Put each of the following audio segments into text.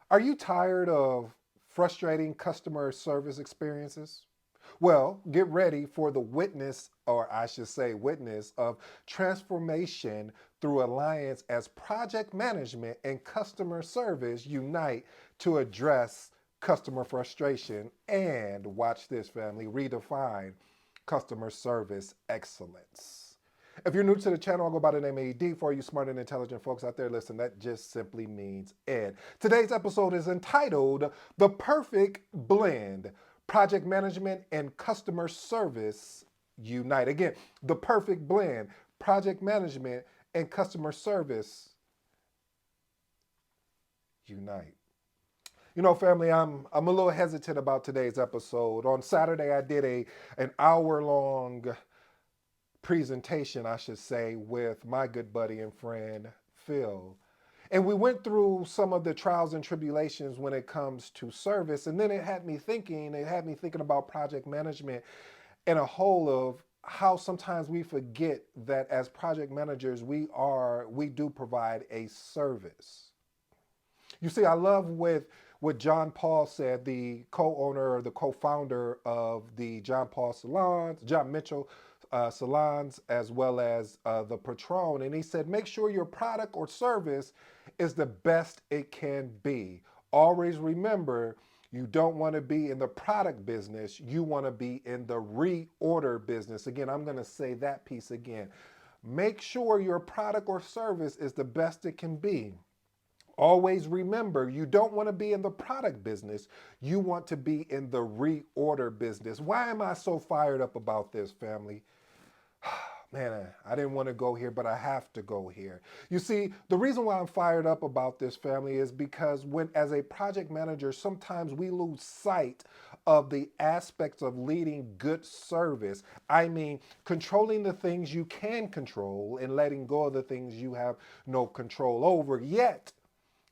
Are you tired of frustrating customer service experiences? Well, get ready for the witness, or I should say, witness of transformation through alliance as project management and customer service unite to address customer frustration and, watch this, family, redefine customer service excellence. If you're new to the channel, I'll go by the name AD. For you smart and intelligent folks out there, listen, that just simply means Ed. Today's episode is entitled The Perfect Blend, Project Management and Customer Service Unite. Again, the perfect blend, project management and customer service unite. You know, family, I'm a little hesitant about today's episode. On Saturday, I did an hour long presentation, I should say, with my good buddy and friend Phil. And we went through some of the trials and tribulations when it comes to service. And then it had me thinking about project management in a whole of how sometimes we forget that as project managers, we do provide a service. You see, I love with what John Paul said, the co-owner or the co-founder of the John Paul Salons, John Mitchell salons, as well as the Patron. And he said, make sure your product or service is the best it can be. Always remember, you don't want to be in the product business. You want to be in the reorder business. Again, I'm going to say that piece again. Make sure your product or service is the best it can be. Always remember, you don't want to be in the product business. You want to be in the reorder business. Why am I so fired up about this, family? Man, I didn't want to go here, but I have to go here. You see, the reason why I'm fired up about this, family, is because when, as a project manager, sometimes we lose sight of the aspects of leading good service. I mean, controlling the things you can control and letting go of the things you have no control over, yet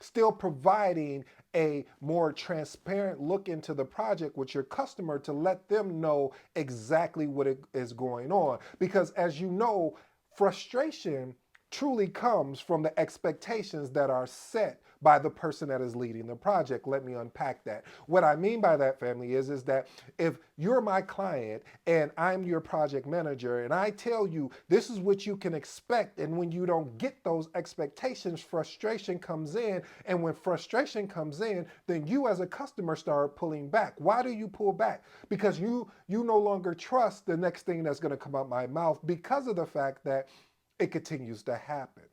still providing a more transparent look into the project with your customer to let them know exactly what is going on. Because as you know, frustration truly comes from the expectations that are set by the person that is leading the project. Let me unpack that. What I mean by that, family, is that if you're my client and I'm your project manager and I tell you this is what you can expect, and when you don't get those expectations, frustration comes in. And when frustration comes in, then you as a customer start pulling back. Why do you pull back? Because you no longer trust the next thing that's going to come out my mouth because of the fact that it continues to happen.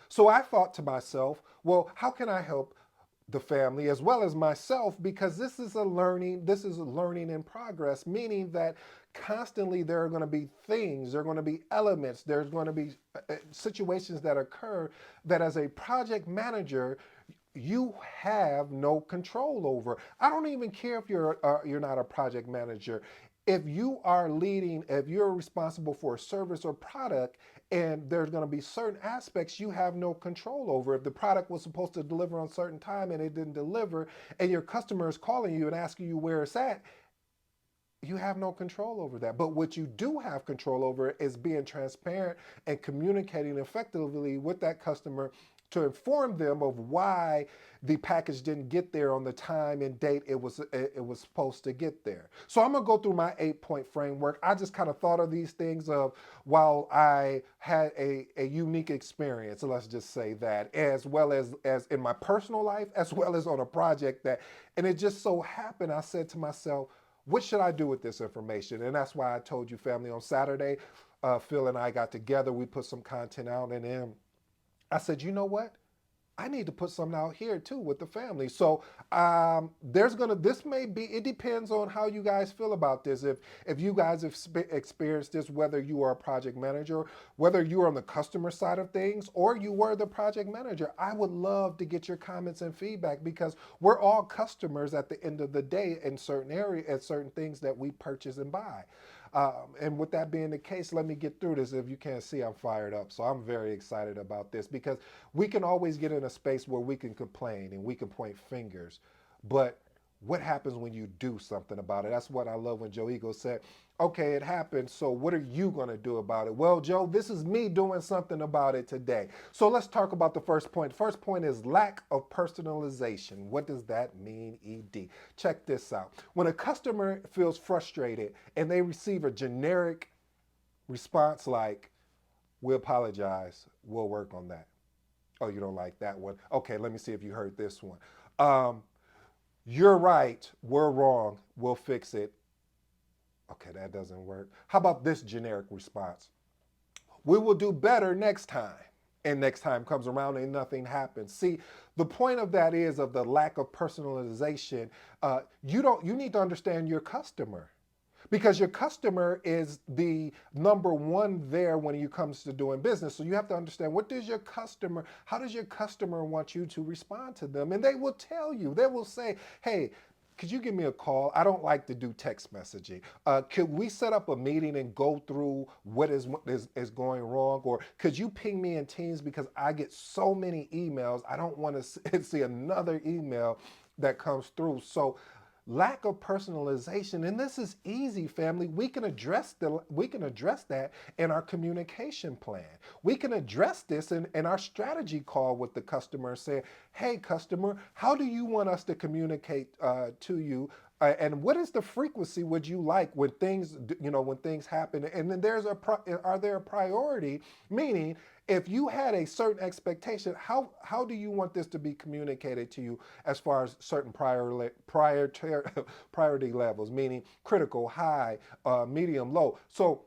So I thought to myself, well, how can I help the family as well as myself? Because this is a learning in progress, meaning that constantly there are going to be things, there are going to be elements, there's going to be situations that occur that as a project manager, you have no control over. I don't even care if you're not a project manager. If you are leading, if you're responsible for a service or product, and there's going to be certain aspects you have no control over. If the product was supposed to deliver on a certain time and it didn't deliver, and your customer is calling you and asking you where it's at, you have no control over that. But what you do have control over is being transparent and communicating effectively with that customer to inform them of why the package didn't get there on the time and date it was supposed to get there. So I'm gonna go through my 8-point framework. I just kind of thought of these things of while I had a unique experience, let's just say that, as well as in my personal life, as well as on a project that, and it just so happened I said to myself, what should I do with this information? And that's why I told you, family, on Saturday, Phil and I got together. We put some content out, and then I said, you know what? I need to put something out here too with the family. So this may be, it depends on how you guys feel about this. If you guys have experienced this, whether you are a project manager, whether you are on the customer side of things, or you were the project manager, I would love to get your comments and feedback because we're all customers at the end of the day in certain areas, at certain things that we purchase and buy. And with that being the case, let me get through this. If you can't see, I'm fired up. So I'm very excited about this because we can always get in a space where we can complain and we can point fingers. But What happens when you do something about it? That's what I love when Joe Eagle said, okay, it happened, so what are you going to do about it? Well, Joe, this is me doing something about it today. So let's talk about the first point. First point is lack of personalization. What does that mean, ED? Check this out. When a customer feels frustrated and they receive a generic response like, we apologize, we'll work on that. Oh, you don't like that one? Okay, let me see if you heard this one. Um, you're right, we're wrong, we'll fix it. Okay, that doesn't work. How about this generic response? We will do better next time. And next time comes around and nothing happens. See, the point of that is of the lack of personalization. You need to understand your customer, because your customer is the number one there when it comes to doing business. So you have to understand, how does your customer want you to respond to them? And they will tell you, they will say, hey, could you give me a call? I don't like to do text messaging. Could we set up a meeting and go through what is going wrong? Or could you ping me in Teams, because I get so many emails. I don't want to see another email that comes through. So lack of personalization, and this is easy, family. We can address that in our communication plan. We can address this in our strategy call with the customer, saying, hey customer, how do you want us to communicate to you, and what is the frequency would you like when things happen? And then are there a priority, meaning if you had a certain expectation, how do you want this to be communicated to you as far as certain priority levels, meaning critical, high, medium, low? So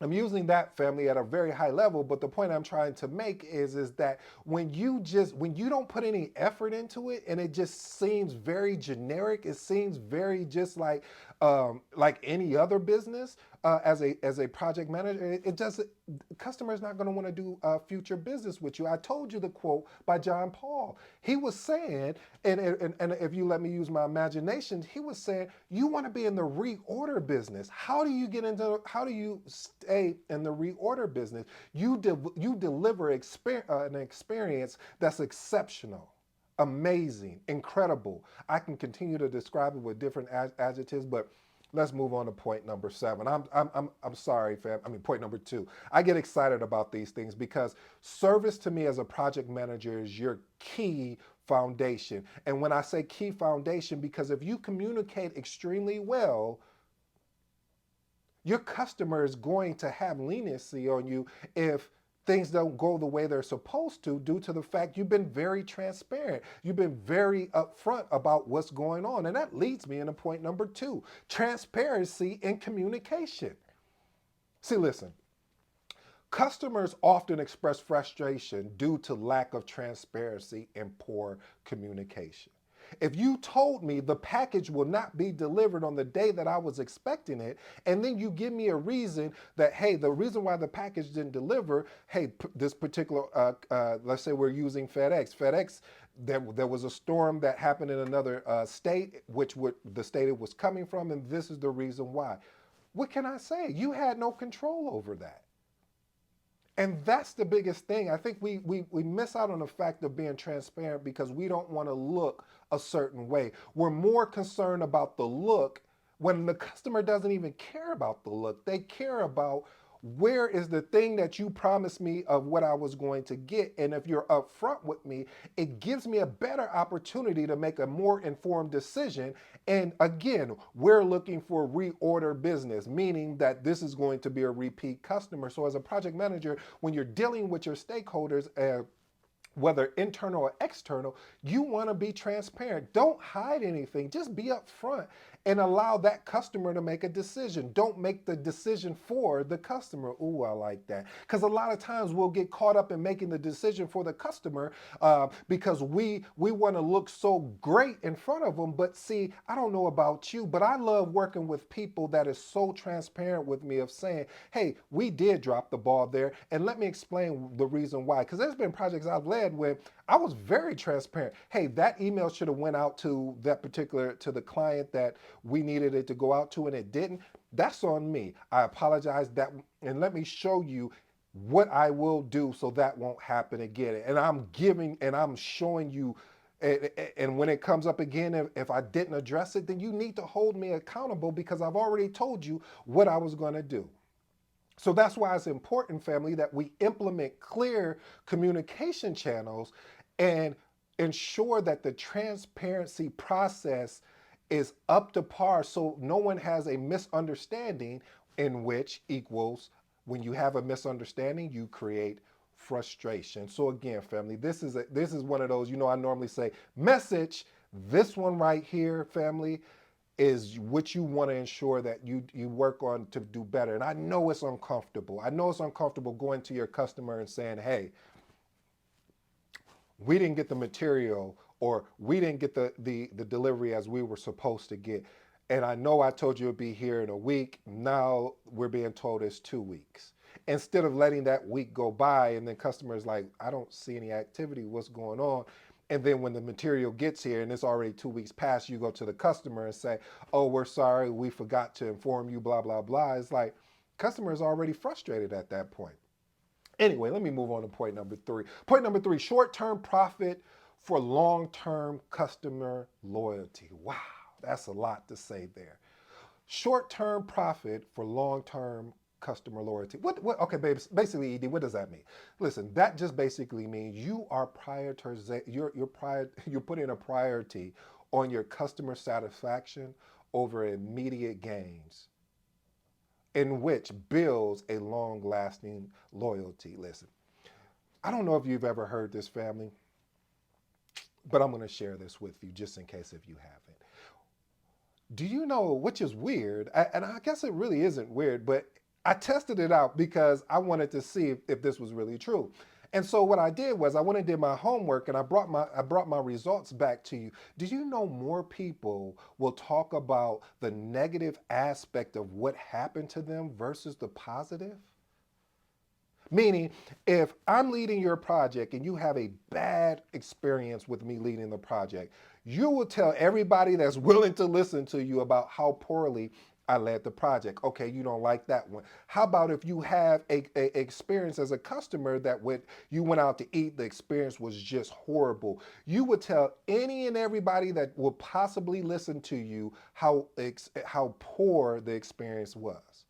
I'm using that, family, at a very high level, but the point I'm trying to make is that when you don't put any effort into it and it just seems very generic, it seems very just like any other business, as a project manager, it doesn't. Customer's not going to want to do future business with you. I told you the quote by John Paul. He was saying, and if you let me use my imagination, he was saying, you want to be in the reorder business. How do you stay in the reorder business? You deliver an experience that's exceptional, amazing, incredible. I can continue to describe it with different adjectives, but let's move on to point number 7. I'm sorry, fam. I mean, point number 2. I get excited about these things because service to me as a project manager is your key foundation. And when I say key foundation, because if you communicate extremely well, your customer is going to have leniency on you if things don't go the way they're supposed to, due to the fact you've been very transparent. You've been very upfront about what's going on. And that leads me into point number 2, transparency in communication. See, listen, customers often express frustration due to lack of transparency and poor communication. If you told me the package will not be delivered on the day that I was expecting it, and then you give me a reason that, hey, the reason why the package didn't deliver, hey, this particular, let's say we're using FedEx. FedEx, there was a storm that happened in another state, the state it was coming from, and this is the reason why. What can I say? You had no control over that. And that's the biggest thing. I think we miss out on the fact of being transparent because we don't want to look a certain way. We're more concerned about the look when the customer doesn't even care about the look. They care about, where is the thing that you promised me of what I was going to get. And if you're upfront with me, it gives me a better opportunity to make a more informed decision. And again, we're looking for reorder business, meaning that this is going to be a repeat customer. So as a project manager, when you're dealing with your stakeholders, whether internal or external, you want to be transparent. Don't hide anything. Just be upfront and allow that customer to make a decision. Don't make the decision for the customer. Ooh, I like that. Because a lot of times we'll get caught up in making the decision for the customer because we want to look so great in front of them. But see, I don't know about you, but I love working with people that is so transparent with me of saying, hey, we did drop the ball there, and let me explain the reason why. Because there's been projects I've led where I was very transparent. Hey, that email should have went out to the client that we needed it to go out to, and it didn't. That's on me. I apologize, that, and let me show you what I will do so that won't happen again. And I'm showing you And when it comes up again, if I didn't address it, then you need to hold me accountable because I've already told you what I was going to do. So that's why it's important, family, that we implement clear communication channels and ensure that the transparency process is up to par so no one has a misunderstanding, in which equals when you have a misunderstanding, you create frustration. So again, family, this is one of those, I normally say message. This one right here, family, is what you want to ensure that you work on to do better. And I know it's uncomfortable. I know it's uncomfortable going to your customer and saying, hey, we didn't get the material, or we didn't get the delivery as we were supposed to get. And I know I told you it'd be here in a week. Now we're being told it's 2 weeks. Instead of letting that week go by and then customers like, I don't see any activity, what's going on? And then when the material gets here and it's already 2 weeks past, you go to the customer and say, oh, we're sorry, we forgot to inform you, blah, blah, blah. It's like customers are already frustrated at that point. Anyway, let me move on to point number three. Point number three, short-term profit for long-term customer loyalty. Wow, that's a lot to say there. Short-term profit for long-term customer loyalty. Okay, babe, basically, ED, what does that mean? Listen, that just basically means you are you're putting a priority on your customer satisfaction over immediate gains, in which builds a long-lasting loyalty. Listen, I don't know if you've ever heard this, family, but I'm going to share this with you just in case if you haven't. Do you know, which is weird, and I guess it really isn't weird, but I tested it out because I wanted to see if this was really true. And so what I did was I went and did my homework and I brought my results back to you. Do you know more people will talk about the negative aspect of what happened to them versus the positive? Meaning, if I'm leading your project and you have a bad experience with me leading the project, you will tell everybody that's willing to listen to you about how poorly I led the project. Okay, you don't like that one. How about if you have a experience as a customer that when you went out to eat, the experience was just horrible. You would tell any and everybody that will possibly listen to you how poor the experience was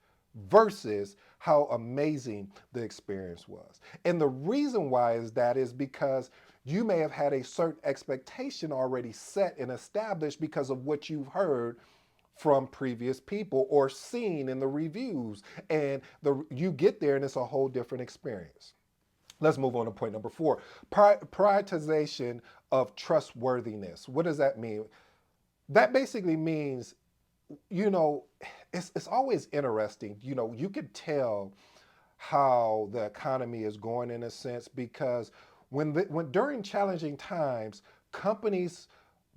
versus how amazing the experience was. And the reason why is because you may have had a certain expectation already set and established because of what you've heard from previous people or seen in the reviews. And you get there and it's a whole different experience. Let's move on to point number four. Prioritization of trustworthiness. What does that mean? That basically means, you know, it's always interesting. You could tell how the economy is going in a sense because when during challenging times, companies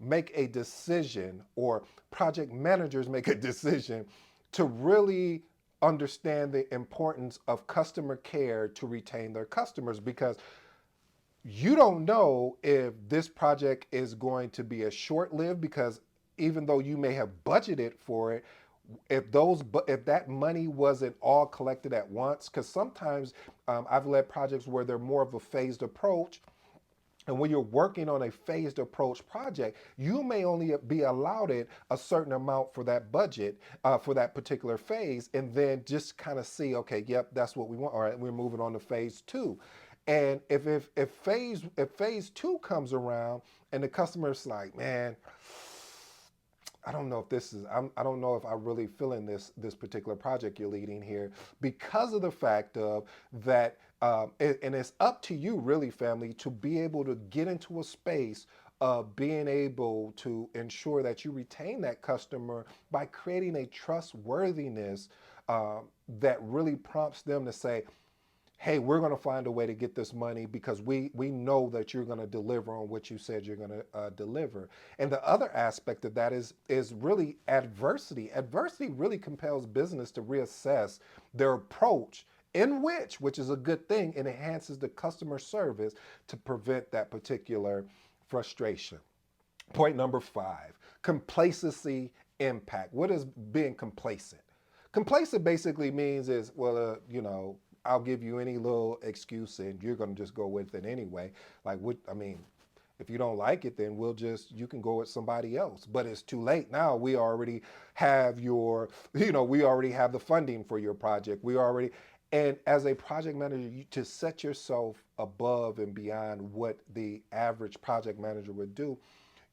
make a decision or project managers make a decision to really understand the importance of customer care to retain their customers because you don't know if this project is going to be a short-lived because even though you may have budgeted for it, if that money wasn't all collected at once, because sometimes I've led projects where they're more of a phased approach. And when you're working on a phased approach project, you may only be allotted a certain amount for that budget for that particular phase, and then just kind of see, okay, yep, that's what we want. All right, we're moving on to phase two. And if phase two comes around and the customer's like, man, I don't know if I don't know if I really feeling this particular project you're leading here because of the fact of that, and it's up to you really, family, to be able to get into a space of being able to ensure that you retain that customer by creating a trustworthiness that really prompts them to say, hey, we're going to find a way to get this money because we know that you're going to deliver on what you said you're going to deliver. And the other aspect of that is really adversity. Adversity really compels business to reassess their approach in which is a good thing, and enhances the customer service to prevent that particular frustration. Point number five, complacency impact. What is being complacent? Complacent basically means is, well, I'll give you any little excuse and you're going to just go with it anyway. Like, what, I mean, If you don't like it, then you can go with somebody else. But it's too late now. We already have we already have the funding for your project. And as a project manager, to set yourself above and beyond what the average project manager would do,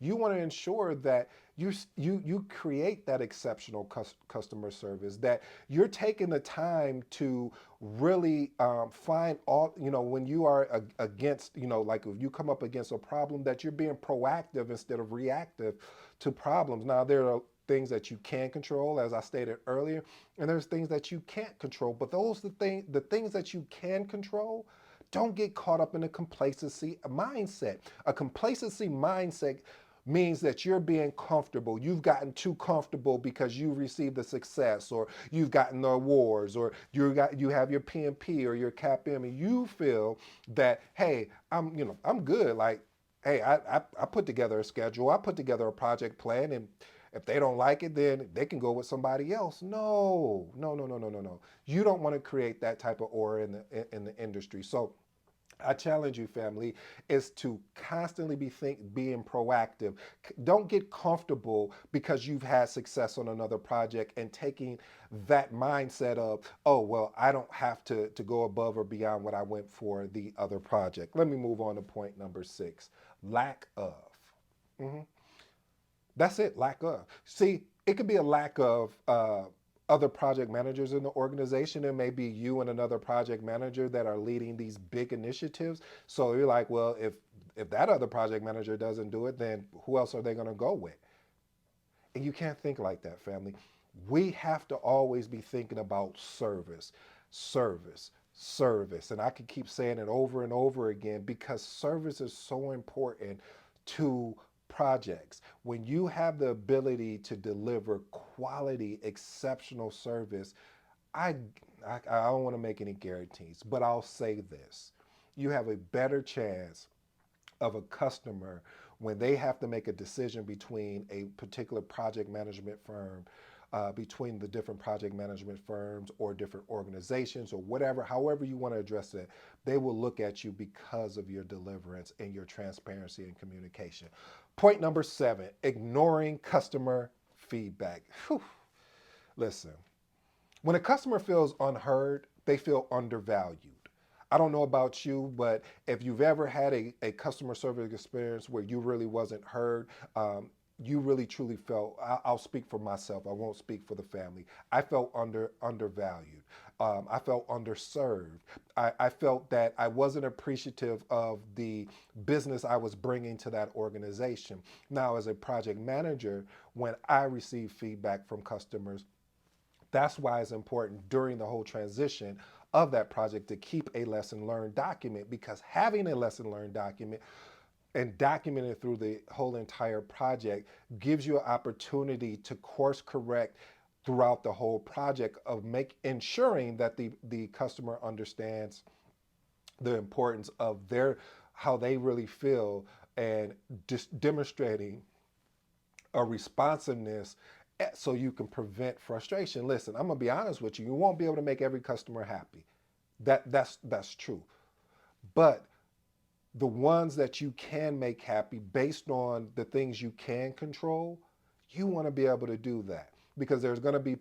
you want to ensure that you create that exceptional customer service, that you're taking the time to really find all, when you are against, like if you come up against a problem, that you're being proactive instead of reactive to problems. Now, there are things that you can control, as I stated earlier, and there's things that you can't control. But the things that you can control, don't get caught up in a complacency mindset. A complacency mindset means that you're being comfortable. You've gotten too comfortable because you received a success, or you've gotten the awards, or you have your PMP or your CAPM, and you feel that, hey, I'm good. Like, hey, I put together a schedule, I put together a project plan, and if they don't like it, then they can go with somebody else. No, no, no, no, no, no, no. You don't want to create that type of aura in the industry. So I challenge you, family, is to constantly being proactive. Don't get comfortable because you've had success on another project and taking that mindset of, oh, well, I don't have to go above or beyond what I went for the other project. Let me move on to point number 6: lack of. Mhm. That's it, lack of. See, it could be a lack of other project managers in the organization. It may be you and another project manager that are leading these big initiatives. So you're like, well, if that other project manager doesn't do it, then who else are they going to go with? And you can't think like that, family. We have to always be thinking about service, service, service. And I can keep saying it over and over again because service is so important to projects. When you have the ability to deliver quality, exceptional service, I, I don't want to make any guarantees, but I'll say this: you have a better chance of a customer when they have to make a decision between a particular project management firm, between the different project management firms or different organizations or whatever, however you want to address it, they will look at you because of your deliverance and your transparency and communication. Point number 7: ignoring customer feedback. Whew. Listen, when a customer feels unheard, they feel undervalued. I don't know about you, but if you've ever had a customer service experience where you really wasn't heard, you really truly felt, I'll speak for myself, I won't speak for the family. I felt undervalued. I felt underserved. I felt that I wasn't appreciative of the business I was bringing to that organization. Now, as a project manager, when I receive feedback from customers, that's why it's important during the whole transition of that project to keep a lesson learned document, because having a lesson learned document and document it through the whole entire project gives you an opportunity to course correct throughout the whole project of ensuring that the customer understands the importance of their how they really feel, and just demonstrating a responsiveness so you can prevent frustration. Listen, I'm gonna be honest with you. You won't be able to make every customer happy. That's true. But the ones that you can make happy based on the things you can control, you want to be able to do that. Because there's going to be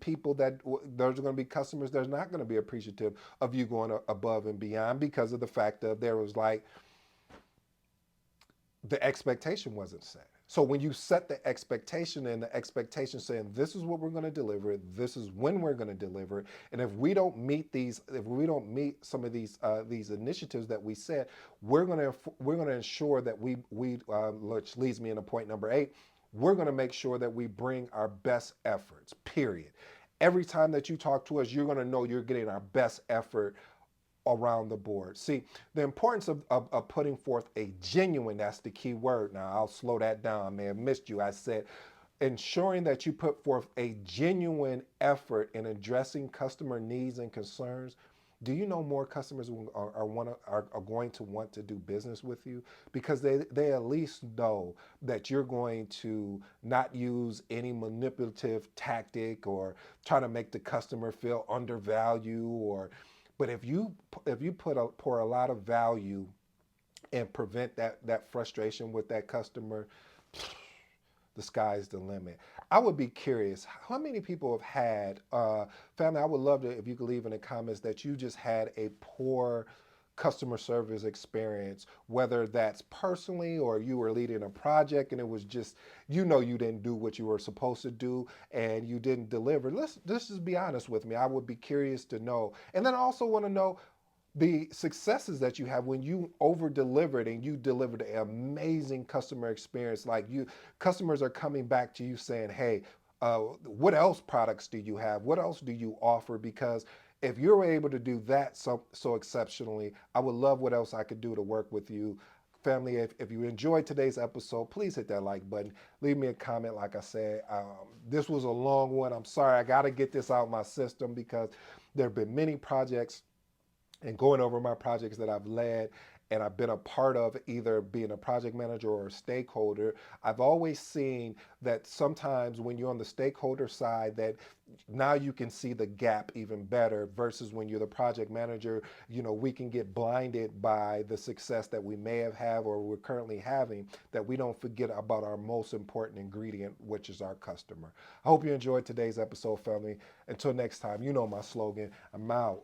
customers that's not going to be appreciative of you going above and beyond because of the fact that there was like the expectation wasn't set. So when you set the expectation, and the expectation saying this is what we're going to deliver, this is when we're going to deliver it, and if we don't meet some of these initiatives that we set, we're going to ensure that which leads me into point number 8. We're going to make sure that we bring our best efforts. Period. Every time that you talk to us, you're going to know you're getting our best effort around the board. See, the importance of putting forth a genuine, that's the key word. Now, I'll slow that down. I may have missed you. I said ensuring that you put forth a genuine effort in addressing customer needs and concerns. Do you know more customers are going to want to do business with you because they at least know that you're going to not use any manipulative tactic or try to make the customer feel undervalued, or but if you pour a lot of value and prevent that frustration with that customer, the sky's the limit. I would be curious, how many people have had, family, I would love to, if you could leave in the comments that you just had a poor customer service experience, whether that's personally or you were leading a project and it was just, you didn't do what you were supposed to do and you didn't deliver. Let's just be honest with me. I would be curious to know. And then I also want to know the successes that you have when you over delivered and you delivered an amazing customer experience. Like, you customers are coming back to you saying, hey, what else products do you have, what else do you offer? Because if you're able to do that so exceptionally, I would love what else I could do to work with you. Family, if you enjoyed today's episode, please hit that like button, leave me a comment. Like I said, this was a long one. I'm sorry, I got to get this out of my system because there have been many projects and going over my projects that I've led and I've been a part of, either being a project manager or a stakeholder. I've always seen that sometimes when you're on the stakeholder side, that now you can see the gap even better versus when you're the project manager. We can get blinded by the success that we may have had or we're currently having, that we don't forget about our most important ingredient, which is our customer. I hope you enjoyed today's episode, family. Until next time, you know my slogan, I'm out.